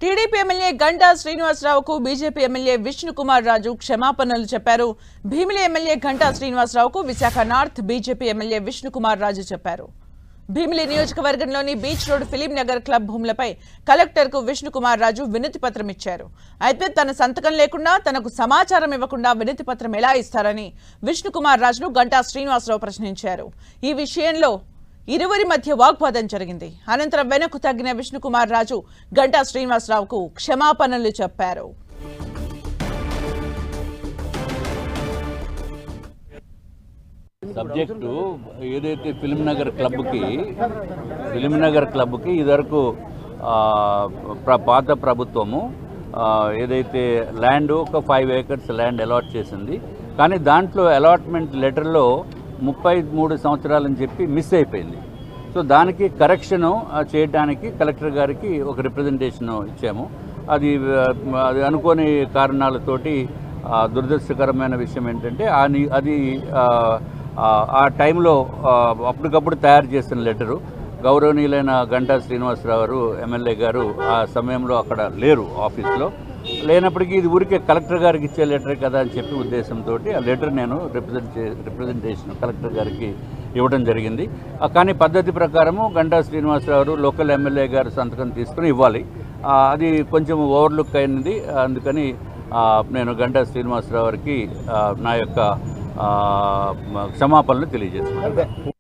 TDP MLA Ganta శ్రీనివాసరావుకు BJP MLA Vishnukumar Raju క్షమాపణలు చెప్పారు. భీమిలి ఎమ్మెల్యే గంటా శ్రీనివాసరావుకు Visakha north BJP MLA Vishnukumar Raju చెప్పారు. భీమిలి నియోజకవర్గంలోని beach road film Nagar club భూములపై కలెక్టర్కు విష్ణుకుమార్ రాజు వినతి పత్రం ఇచ్చారు. అయితే తన సంతకం లేకుండా తనకు సమాచారం ఇవ్వకుండా వినతి పత్రం ఎలా ఇస్తారని విష్ణుకుమార్ రాజును గంటా శ్రీనివాసరావు ప్రశ్నించారు. ఈ విషయంలో ఇరువురి మధ్య వాగ్వాదం జరిగింది. అనంతరం వెనక్కు తగ్గిన విష్ణుకుమార్ రాజు గంటా శ్రీనివాసరావుకు క్షమాపణలు చెప్పారు. సబ్జెక్టు ఏదైతే ఫిలిం నగర్ క్లబ్కి ఇదివరకు పాత ప్రభుత్వము ఏదైతే ల్యాండ్ ఒక 5 acres ల్యాండ్ అలాట్ చేసింది. కానీ దాంట్లో అలాట్మెంట్ లెటర్లో 33 సంవత్సరాలని చెప్పి మిస్ అయిపోయింది. సో దానికి కరెక్షను చేయడానికి కలెక్టర్ గారికి ఒక రిప్రజెంటేషన్ ఇచ్చాము. అది అనుకోని కారణాలతోటి దురదృష్టకరమైన విషయం ఏంటంటే అది ఆ టైంలో అప్పటికప్పుడు తయారు చేసిన లెటరు గౌరవనీయులైన గంటా శ్రీనివాసరావు గారు ఎమ్మెల్యే గారు ఆ సమయంలో అక్కడ లేరు, ఆఫీస్లో లేనప్పటికీ ఇది ఊరికే కలెక్టర్ గారికి ఇచ్చే లెటర్ కదా అని చెప్పి ఉద్దేశంతో ఆ లెటర్ నేను రిప్రజెంటేషన్ కలెక్టర్ గారికి ఇవ్వడం జరిగింది. కానీ పద్ధతి ప్రకారము గంటా శ్రీనివాసరావు గారు లోకల్ ఎమ్మెల్యే గారు సంతకం తీసుకుని ఇవ్వాలి. అది కొంచెం ఓవర్లుక్ అయింది. అందుకని నేను గంటా శ్రీనివాసరావు గారికి నా యొక్క క్షమాపణలు తెలియజేస్తున్నాను.